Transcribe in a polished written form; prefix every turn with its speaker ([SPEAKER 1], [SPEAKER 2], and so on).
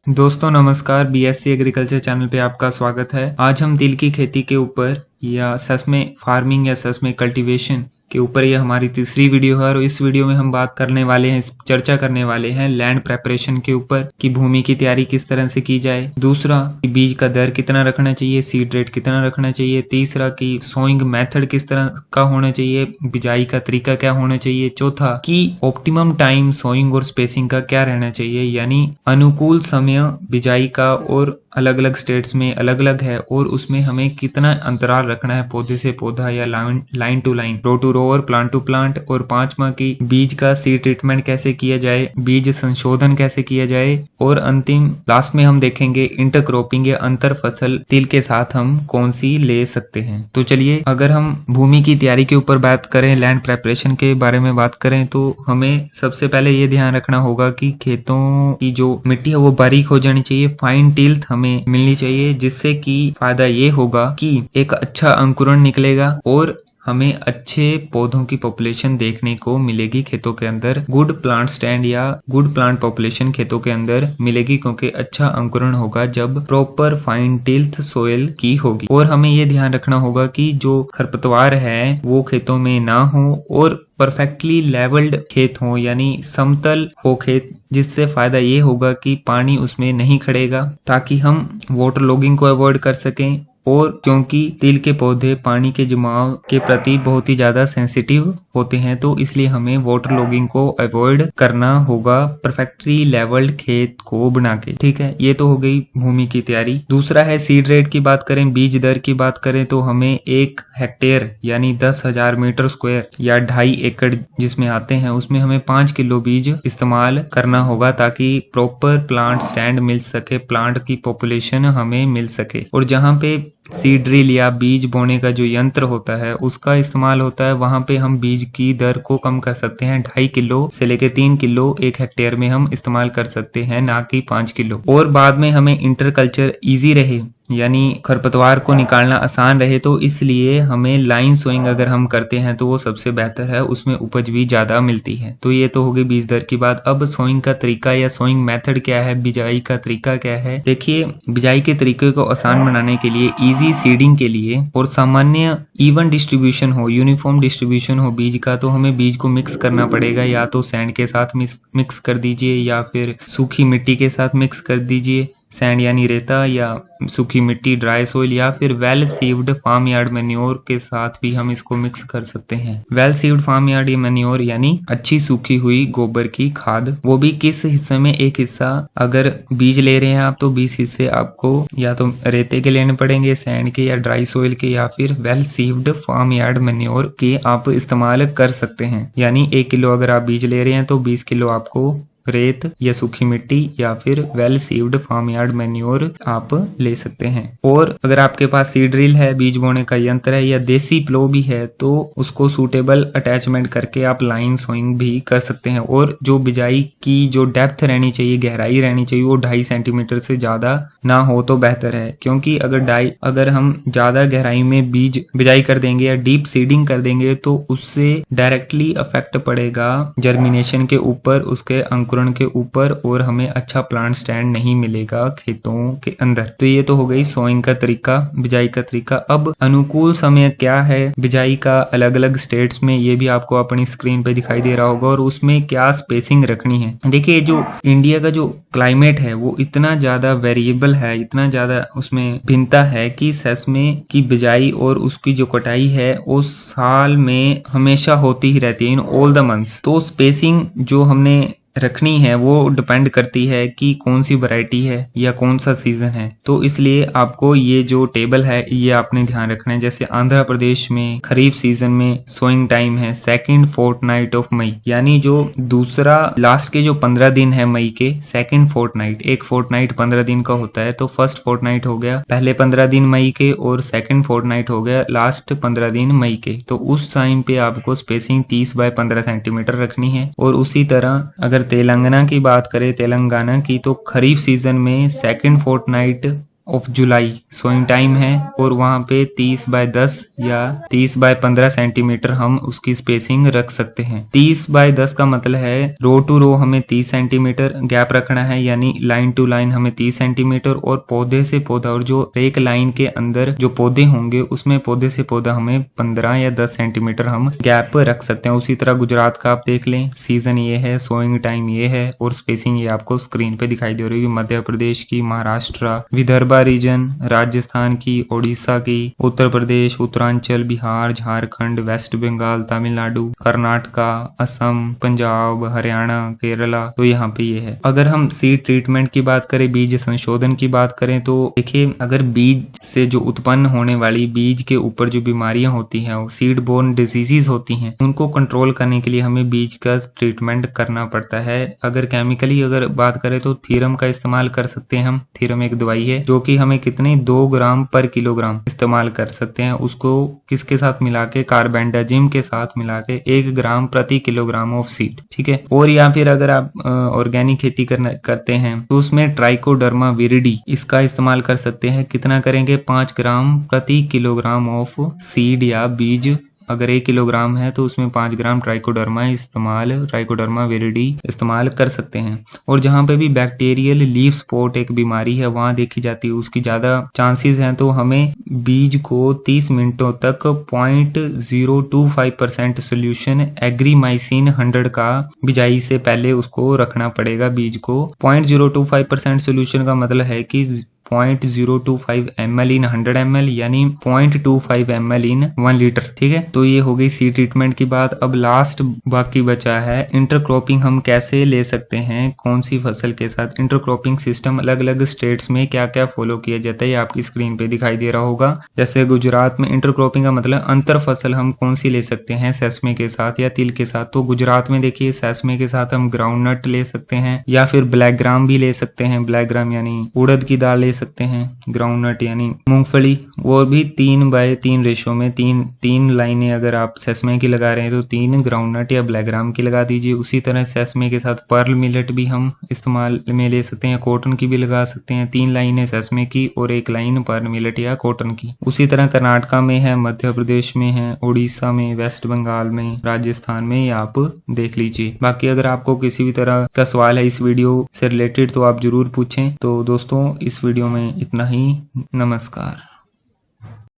[SPEAKER 1] दोस्तों नमस्कार, BSc agriculture channel पे आपका स्वागत है। आज हम तिल की खेती के ऊपर या सच में फार्मिंग या सच में कल्टीवेशन के ऊपर ये हमारी तीसरी वीडियो है और इस वीडियो में हम बात करने वाले हैं, चर्चा करने वाले हैं लैंड प्रेपरेशन के ऊपर कि भूमि की तैयारी किस तरह से की जाए। दूसरा कि बीज का दर कितना रखना चाहिए, सीड रेट कितना रखना चाहिए। तीसरा कि सोइंग मेथड किस तरह का होना चाहिए, बिजाई का तरीका क्या होना चाहिए। चौथा कि ऑप्टिमम टाइम सोइंग और स्पेसिंग का क्या रहना चाहिए, यानी अनुकूल समय बिजाई का और अलग अलग स्टेट्स में अलग अलग है और उसमें हमें कितना अंतराल रखना है पौधे से पौधा या line to line, row to row और प्लांट टू प्लांट। और पांचवा की बीज का सीड ट्रीटमेंट कैसे किया जाए, बीज संशोधन कैसे किया जाए। और अंतिम लास्ट में हम देखेंगे इंटरक्रॉपिंग या अंतर फसल तिल के साथ हम कौन सी ले सकते हैं। तो चलिए, अगर हम भूमि की तैयारी के ऊपर बात करें, लैंड प्रेपरेशन के बारे में बात करें, तो हमें सबसे पहले ये ध्यान रखना होगा कि खेतों की जो मिट्टी है वो बारीक हो जानी चाहिए, फाइन टिल्थ हमें मिलनी चाहिए, जिससे कि फायदा ये होगा कि एक अच्छा अंकुरण निकलेगा और हमें अच्छे पौधों की पॉपुलेशन देखने को मिलेगी खेतों के अंदर। गुड प्लांट स्टैंड या गुड प्लांट पॉपुलेशन खेतों के अंदर मिलेगी, क्योंकि अच्छा अंकुरण होगा जब प्रॉपर फाइन टिल्थ सोइल की होगी। और हमें ये ध्यान रखना होगा कि जो खरपतवार है वो खेतों में ना हो और परफेक्टली लेवल्ड खेत हो, यानी समतल हो खेत, जिससे फायदा ये होगा कि पानी उसमें नहीं खड़ेगा, ताकि हम वाटर लॉगिंग को अवॉइड कर सकें। और क्योंकि तिल के पौधे पानी के जमाव के प्रति बहुत ही ज्यादा सेंसिटिव होते हैं, तो इसलिए हमें वाटर लॉगिंग को अवॉइड करना होगा परफेक्टली लेवल्ड खेत को बना के। ठीक है, ये तो हो गई भूमि की तैयारी। दूसरा है सीड रेट की बात करें, बीज दर की बात करें, तो हमें 1 हेक्टेयर यानी 10,000 मीटर स्क्वायर या 2.5 एकड़ जिसमें आते हैं, उसमें हमें 5 किलो बीज इस्तेमाल करना होगा, ताकि प्रॉपर प्लांट स्टैंड मिल सके, प्लांट की पॉपुलेशन हमें मिल सके। और जहाँ पे सीड ड्रिल या बीज बोने का जो यंत्र होता है उसका इस्तेमाल होता है, वहां पे हम बीज की दर को कम कर सकते हैं। 2.5 किलो से लेकर 3 किलो 1 हेक्टेयर में हम इस्तेमाल कर सकते हैं, ना कि 5 किलो। और बाद में हमें इंटरकल्चर इजी रहे, यानी खरपतवार को निकालना आसान रहे, तो इसलिए हमें लाइन सोइंग अगर हम करते हैं तो वो सबसे बेहतर है, उसमें उपज भी ज्यादा मिलती है। तो ये तो हो गई बीज दर की बात। अब सोइंग का तरीका या सोइंग मेथड क्या है, बिजाई का तरीका क्या है। देखिए, बिजाई के तरीके को आसान बनाने के लिए, इजी सीडिंग के लिए और सामान्य इवन डिस्ट्रीब्यूशन हो, यूनिफॉर्म डिस्ट्रीब्यूशन हो बीज का, तो हमें बीज को मिक्स करना पड़ेगा। या तो सैंड के साथ मिक्स कर दीजिए या फिर सूखी मिट्टी के साथ मिक्स कर दीजिए, सैंड यानी रेता या सूखी मिट्टी ड्राई सोइल, या फिर well sieved farm yard manure के साथ भी हम इसको मिक्स कर सकते हैं। Well sieved farm yard manure यानी अच्छी सूखी हुई गोबर की खाद, वो भी किस हिस्से में, एक हिस्सा अगर बीज ले रहे हैं आप तो 20 हिस्से आपको या तो रेते के लेने पड़ेंगे, सैंड के या ड्राई सोइल के, या फिर well sieved farm yard manure के आप इस्तेमाल कर सकते हैं। यानी 1 किलो अगर आप बीज ले रहे हैं तो 20 किलो आपको रेत या सूखी मिट्टी या फिर well sieved farm yard manure आप ले सकते हैं। और अगर आपके पास सीड ड्रिल है, बीज बोने का यंत्र है या देसी प्लो भी है, तो उसको सूटेबल अटैचमेंट करके आप लाइन सोइंग भी कर सकते हैं। और जो बिजाई की जो डेप्थ रहनी चाहिए, गहराई रहनी चाहिए, वो 2.5 सेंटीमीटर से ज्यादा ना हो तो बेहतर है, क्योंकि अगर हम ज्यादा गहराई में बीज बिजाई कर देंगे या डीप सीडिंग कर देंगे तो उससे डायरेक्टली अफेक्ट पड़ेगा जर्मिनेशन के ऊपर, उसके अंकुरण के ऊपर, और हमें अच्छा प्लांट स्टैंड नहीं मिलेगा खेतों के अंदर। तो ये तो हो गई सोइंग का तरीका, बिजाई का तरीका। अब अनुकूल समय क्या है बिजाई का अलग अलग स्टेट्स में, ये भी आपको अपनी स्क्रीन पे दिखाई दे रहा होगा, और उसमें क्या स्पेसिंग रखनी है। देखिए, जो इंडिया का जो क्लाइमेट है वो इतना ज्यादा वेरिएबल है, इतना ज्यादा उसमें भिन्नता है कि सच में की बिजाई और उसकी जो कटाई है वो साल में हमेशा होती ही रहती है, इन ऑल द मंथ्स। तो स्पेसिंग जो हमने रखनी है वो डिपेंड करती है कि कौन सी वैरायटी है या कौन सा सीजन है। तो इसलिए आपको ये जो टेबल है ये आपने ध्यान रखना है। जैसे आंध्र प्रदेश में खरीफ सीजन में सोइंग टाइम है 2nd फोर्टनाइट ऑफ मई, यानी जो दूसरा लास्ट के जो 15 दिन है मई के, 2nd फोर्टनाइट, एक फोर्टनाइट 15 दिन का होता है, तो फर्स्ट फोर्टनाइट हो गया पहले 15 दिन मई के और 2nd फोर्टनाइट हो गया लास्ट 15 दिन मई के। तो उस टाइम पे आपको स्पेसिंग 30 बाय 15 सेंटीमीटर रखनी है। और उसी तरह अगर तेलंगाना की बात करें, तेलंगाना की, तो खरीफ सीजन में 2nd फोर्टनाइट ऑफ जुलाई सोइंग टाइम है और वहां पे 30/10 या 30/15 सेंटीमीटर हम उसकी स्पेसिंग रख सकते हैं। 30/10 का मतलब है रो टू रो हमें 30 सेंटीमीटर गैप रखना है, यानी लाइन टू लाइन हमें 30 सेंटीमीटर, और पौधे से पौधा और जो एक लाइन के अंदर जो पौधे होंगे उसमें पौधे से पौधा हमें 15 या 10 सेंटीमीटर हम गैप रख सकते हैं। उसी तरह गुजरात का आप देख लें, सीजन ये है, सोइंग टाइम ये है और स्पेसिंग ये आपको स्क्रीन पे दिखाई दे रही है। मध्य प्रदेश की, महाराष्ट्र, विदर्भा रीजन, राजस्थान की, ओडिशा की, उत्तर प्रदेश, उत्तरांचल, बिहार, झारखंड, वेस्ट बंगाल, तमिलनाडु, कर्नाटका, असम, पंजाब, हरियाणा, केरला, तो यहाँ पे ये है। अगर हम सीड ट्रीटमेंट की बात करें, बीज संशोधन की बात करें, तो देखिए अगर बीज से जो उत्पन्न होने वाली बीज के ऊपर जो बीमारियां होती हैं, वो सीड बोर्न डिजीजेस होती हैं, उनको कंट्रोल करने के लिए हमें बीज का ट्रीटमेंट करना पड़ता है। अगर केमिकली अगर बात करें तो थीरम का इस्तेमाल कर सकते हैं हम। थीरम एक दवाई है जो कि हमें कितने 2 ग्राम पर किलोग्राम इस्तेमाल कर सकते हैं। उसको किसके साथ मिला के, कार्बेंडाजिम के साथ मिला के 1 ग्राम प्रति किलोग्राम ऑफ सीड, ठीक है। और या फिर अगर आप ऑर्गेनिक खेती करते हैं तो उसमें ट्राइकोडर्मा विरिडी इसका इस्तेमाल कर सकते हैं। कितना करेंगे, 5 ग्राम प्रति किलोग्राम ऑफ सीड या बीज। अगर 1 किलोग्राम है तो उसमें 5 ग्राम ट्राइकोडर्मा विरिडी इस्तेमाल कर सकते हैं। और जहां पे भी बैक्टीरियल लीफ स्पॉट एक बीमारी है वहां देखी जाती है, उसकी ज्यादा चांसेस हैं, तो हमें बीज को 30 मिनटों तक 0.025% सोल्यूशन एग्रीमाइसिन 100 का बिजाई से पहले उसको रखना पड़ेगा। बीज को 0.025% सोल्यूशन का मतलब है कि 0.025 ml इन 100 ml, यानी 0.25 ml इन 1 लीटर, ठीक है। तो ये हो गई सीड ट्रीटमेंट की बात। अब लास्ट बाकी बचा है इंटरक्रॉपिंग हम कैसे ले सकते हैं, कौन सी फसल के साथ। इंटरक्रॉपिंग सिस्टम अलग अलग स्टेट्स में क्या क्या फॉलो किया जाता है, ये आपकी स्क्रीन पे दिखाई दे रहा होगा। जैसे गुजरात में इंटरक्रॉपिंग का मतलब अंतर फसल हम कौन सी ले सकते हैं, सेसमे के साथ या तिल के साथ। तो गुजरात में देखिए सेसमे के साथ हम ग्राउंडनट ले सकते हैं या फिर ब्लैक ग्राम भी ले सकते हैं। ब्लैक ग्राम यानी उड़द की दाल ले सकते हैं, ग्राउंडनट यानी मूंगफली, वो भी 3/3 रेशो में तीन लाइनें अगर आप सेसमे की लगा रहे हैं तो 3 ग्राउंडनट या ब्लैक ग्राम की लगा दीजिए। उसी तरह सेसमे के साथ पर्ल मिलेट भी हम इस्तेमाल में ले सकते हैं, कॉटन की भी लगा सकते हैं। 3 लाइनें सेसमे की और 1 लाइन पर्ल मिलेट या कॉटन की। उसी तरह कर्नाटका में है, मध्य प्रदेश में है, उड़ीसा में, वेस्ट बंगाल में, राजस्थान में, आप देख लीजिए। बाकी अगर आपको किसी भी तरह का सवाल है इस वीडियो से रिलेटेड तो आप जरूर पूछें। तो दोस्तों इस वीडियो में इतना ही। नमस्कार।